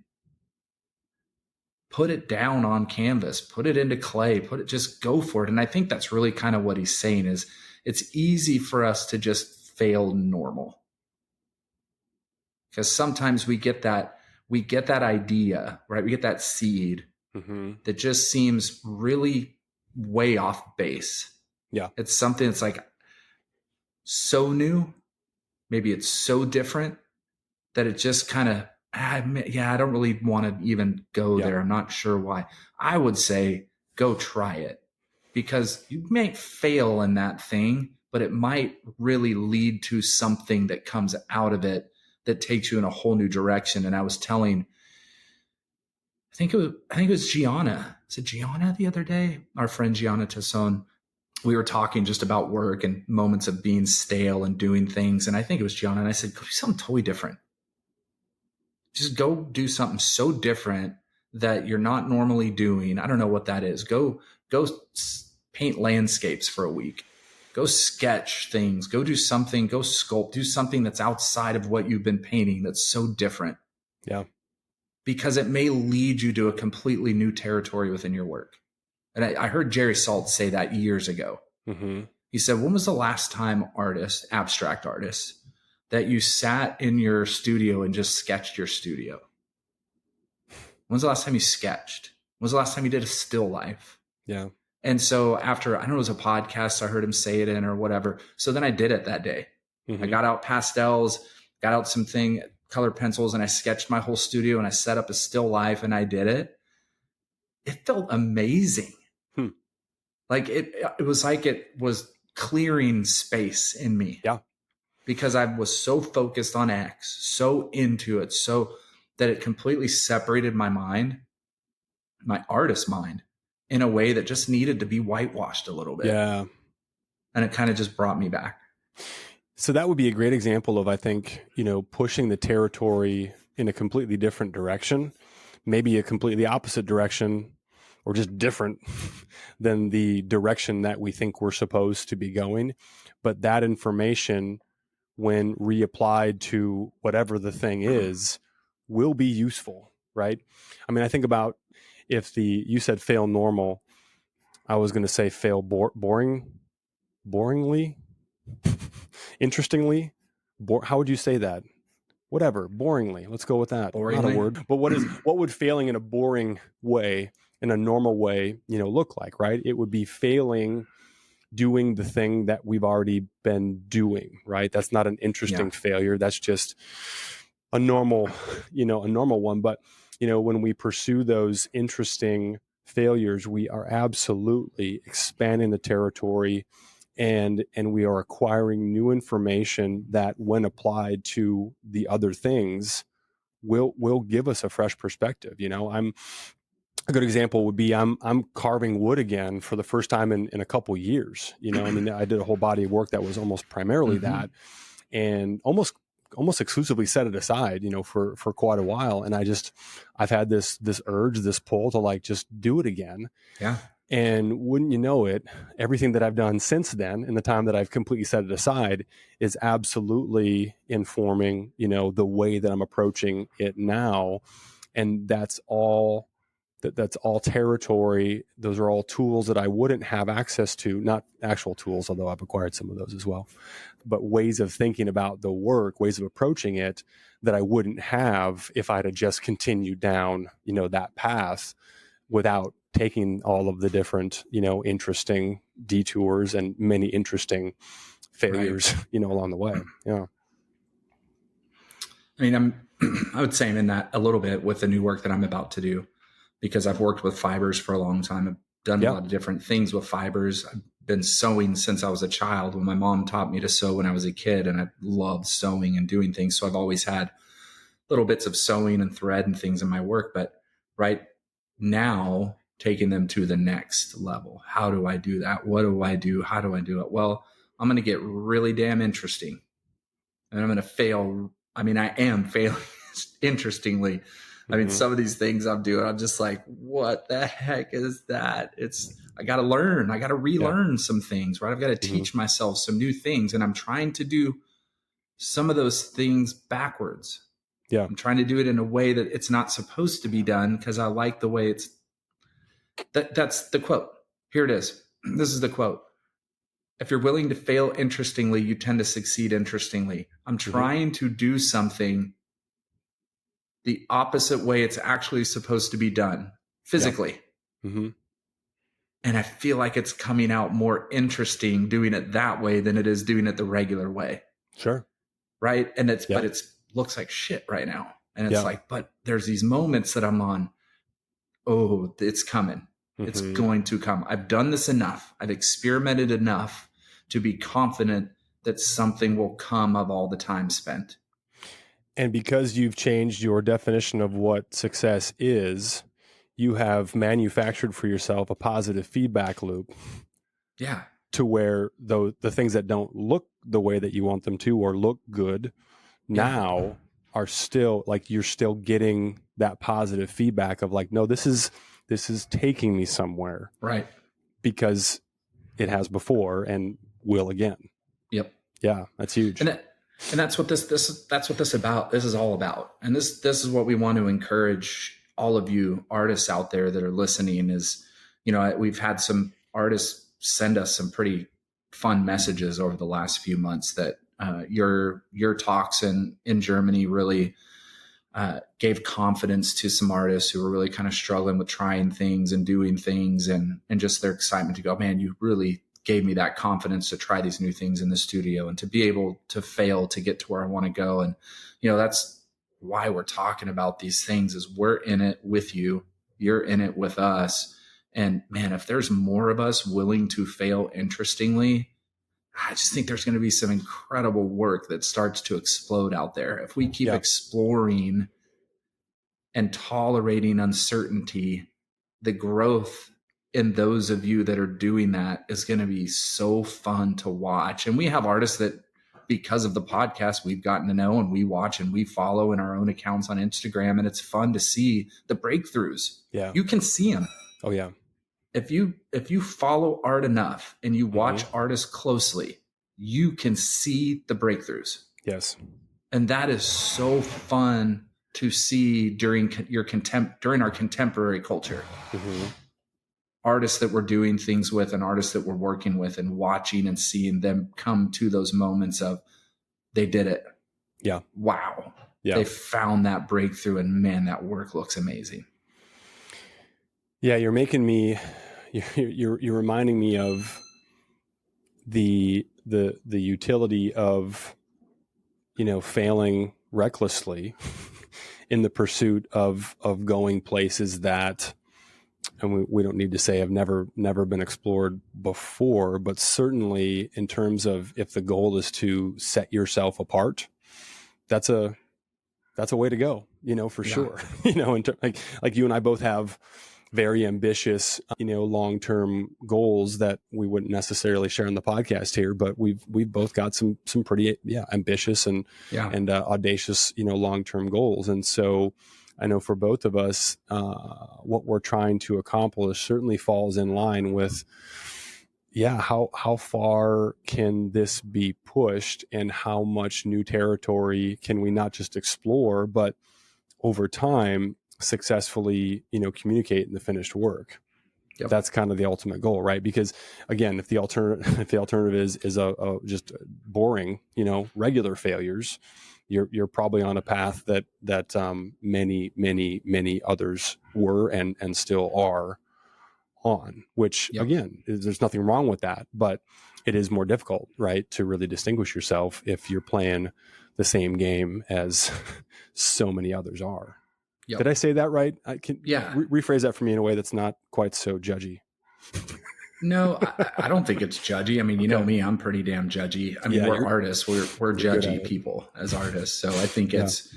put it down on canvas, put it into clay, just go for it. And I think that's really kind of what he's saying is it's easy for us to just fail normal. Because sometimes we get that idea, right? We get that seed that just seems really way off base. Yeah. It's something that's so new. Maybe it's so different that it just kind of I don't really want to even go there. I'm not sure why. I would say go try it, because you may fail in that thing, but it might really lead to something that comes out of it that takes you in a whole new direction. And I was telling, I think it was Gianna. Is it Gianna the other day? Our friend Gianna Tasson. We were talking just about work and moments of being stale and doing things. And I think it was Gianna. And I said, go do something totally different. Just go do something so different that you're not normally doing. I don't know what that is. Go paint landscapes for a week. Go sketch things. Go do something. Go sculpt. Do something that's outside of what you've been painting that's so different. Yeah. Because it may lead you to a completely new territory within your work. And I heard Jerry Salt say that years ago. Mm-hmm. He said, when was the last time abstract artists, that you sat in your studio and just sketched your studio? When's the last time you sketched? When's the last time you did a still life? Yeah. And so after, I don't know, it was a podcast, I heard him say it in or whatever. So then I did it that day. Mm-hmm. I got out pastels, got out colored pencils, and I sketched my whole studio, and I set up a still life, and I did it. It felt amazing. Like it was like it was clearing space in me. Yeah. Because I was so focused on X, so into it, so that it completely separated my mind, my artist mind, in a way that just needed to be whitewashed a little bit. Yeah. And it kind of just brought me back. So that would be a great example of, I think, pushing the territory in a completely different direction, maybe a completely opposite direction, or just different than the direction that we think we're supposed to be going. But that information, when reapplied to whatever the thing is, will be useful, right? I mean, I think about you said fail normal, I was going to say fail boringly, interestingly, how would you say that? Whatever, boringly. Let's go with that. Boringly. Not a word. But what would failing in a boring way, in a normal way, look like, right? It would be failing doing the thing that we've already been doing, right? That's not an interesting failure. That's just a normal one. But, when we pursue those interesting failures, we are absolutely expanding the territory, and we are acquiring new information that, when applied to the other things, will give us a fresh perspective. A good example would be I'm carving wood again for the first time in a couple years. I mean, I did a whole body of work that was almost primarily that, and almost exclusively set it aside, for quite a while. And I've had this urge, this pull to just do it again. Yeah. And wouldn't you know it, everything that I've done since then, in the time that I've completely set it aside, is absolutely informing, the way that I'm approaching it now. And that's all territory. Those are all tools that I wouldn't have access to, not actual tools, although I've acquired some of those as well, but ways of thinking about the work, ways of approaching it that I wouldn't have if I'd have just continued down, that path without taking all of the different, interesting detours and many interesting failures, along the way. Yeah. I mean, I would say I'm in that a little bit with the new work that I'm about to do, because I've worked with fibers for a long time. I've done a lot of different things with fibers. I've been sewing since I was a child, when my mom taught me to sew when I was a kid, and I loved sewing and doing things. So I've always had little bits of sewing and thread and things in my work, but right now, taking them to the next level. How do I do that? What do I do? How do I do it? Well, I'm going to get really damn interesting, and I'm going to fail. I mean, I am failing interestingly. I mean, some of these things I'm doing, I'm just like, what the heck is that? I got to learn. I got to relearn some things, right? I've got to teach myself some new things. And I'm trying to do some of those things backwards. Yeah. I'm trying to do it in a way that it's not supposed to be done, because I like the way that's the quote. Here it is. This is the quote. If you're willing to fail interestingly, you tend to succeed interestingly. I'm trying to do something the opposite way it's actually supposed to be done physically. Yeah. And I feel like it's coming out more interesting doing it that way than it is doing it the regular way. Sure. Right. And but it looks like shit right now. And it's like, but there's these moments that I'm on, oh, it's coming. It's going to come. I've done this enough. I've experimented enough to be confident that something will come of all the time spent. And because you've changed your definition of what success is, you have manufactured for yourself a positive feedback loop. Yeah. To where the things that don't look the way that you want them to or look good now are still like, you're still getting that positive feedback of like, no, this is taking me somewhere. Right. Because it has before and will again. Yep. Yeah, that's huge. And that's what this is all about. And this is what we want to encourage all of you artists out there that are listening is, we've had some artists send us some pretty fun messages over the last few months that your talks in Germany really gave confidence to some artists who were really kind of struggling with trying things and doing things and just their excitement to go, man, you really gave me that confidence to try these new things in the studio and to be able to fail to get to where I want to go. And, that's why we're talking about these things is we're in it with you. You're in it with us. And man, if there's more of us willing to fail interestingly, I just think there's going to be some incredible work that starts to explode out there. If we keep exploring and tolerating uncertainty, the growth in those of you that are doing that is going to be so fun to watch. And we have artists that, because of the podcast, we've gotten to know and we watch and we follow in our own accounts on Instagram. And it's fun to see the breakthroughs. Yeah. You can see them. Oh yeah. If you follow art enough and you watch artists closely, you can see the breakthroughs. Yes. And that is so fun to see during our contemporary culture. Artists that we're doing things with and artists that we're working with and watching and seeing them come to those moments of they did it. Yeah. Wow. Yeah. They found that breakthrough and man, that work looks amazing. Yeah, you're making me. You're reminding me of the utility of failing recklessly in the pursuit of going places that, and we don't need to say have never been explored before, but certainly in terms of if the goal is to set yourself apart, that's a way to go. For sure. Like you and I both have very ambitious, long-term goals that we wouldn't necessarily share on the podcast here, but we've both got some pretty, ambitious and audacious, long-term goals. And so I know for both of us, what we're trying to accomplish certainly falls in line with, how far can this be pushed and how much new territory can we not just explore, but over time, successfully, communicate in the finished work. Yep. That's kind of the ultimate goal, right? Because again, if the alternative is a just boring, regular failures, you're probably on a path that many others were and still are on. Which again, there's nothing wrong with that, but it is more difficult, right, to really distinguish yourself if you're playing the same game as so many others are. Yep. Did I say that right? I can rephrase that for me in a way that's not quite so judgy. No, I don't think it's judgy. I mean, you know me, I'm pretty damn judgy. I mean, we're artists. We're judgy people as artists. So I think it's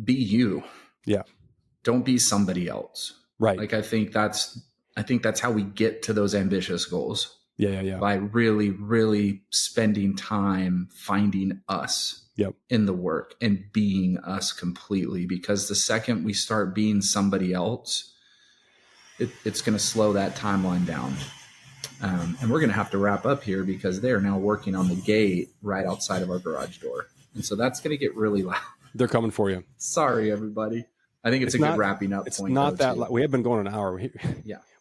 be you. Yeah. Don't be somebody else. Right. Like I think that's how we get to those ambitious goals. Yeah. By really, really spending time finding us. In the work and being us completely, because the second we start being somebody else, it's going to slow that timeline down. And we're going to have to wrap up here because they're now working on the gate right outside of our garage door. And so that's going to get really loud. They're coming for you. Sorry, everybody. I think it's a good wrapping up point. It's not that loud. We have been going an hour.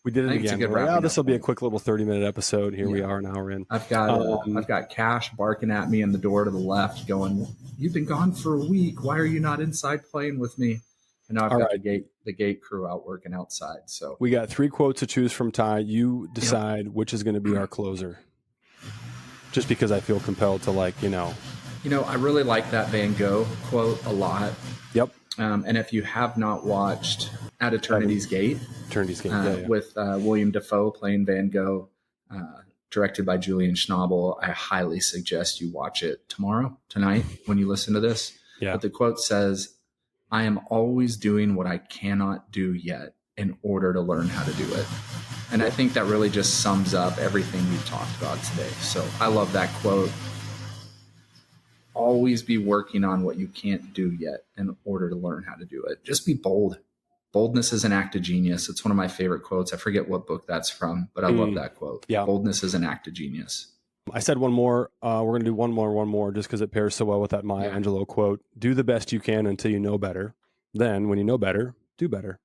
We did it again. This will be a quick little 30-minute episode. Here we are, an hour in. I've got Cash barking at me in the door to the left going, "You've been gone for a week. Why are you not inside playing with me?" And now I've got the gate crew out working outside. So we got 3 quotes to choose from, Ty. You decide which is going to be our closer. Just because I feel compelled to I really like that Van Gogh quote a lot. Yep. And if you have not watched At Eternity's Gate, with William Dafoe playing Van Gogh, directed by Julian Schnabel, I highly suggest you watch it tonight, when you listen to this. Yeah. But the quote says, "I am always doing what I cannot do yet in order to learn how to do it." And I think that really just sums up everything we've talked about today. So I love that quote. Always be working on what you can't do yet in order to learn how to do it. Just be bold. Boldness is an act of genius. It's one of my favorite quotes. I forget what book that's from, but I love that quote. Yeah. Boldness is an act of genius. I said one more. We're going to do one more just because it pairs so well with that Maya Angelou quote. Do the best you can until you know better. Then when you know better, do better.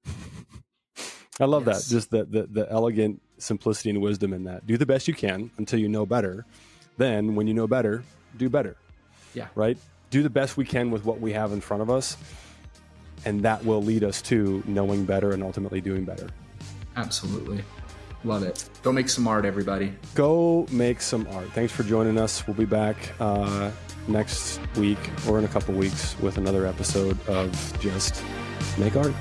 I love that. Just the elegant simplicity and wisdom in that. Do the best you can until you know better. Then when you know better, do better. Yeah. Right? Do the best we can with what we have in front of us. And that will lead us to knowing better and ultimately doing better. Absolutely. Love it. Go make some art, everybody. Go make some art. Thanks for joining us. We'll be back next week or in a couple weeks with another episode of Just Make Art.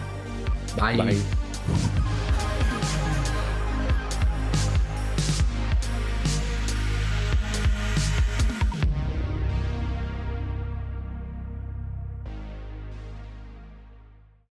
Bye. Bye.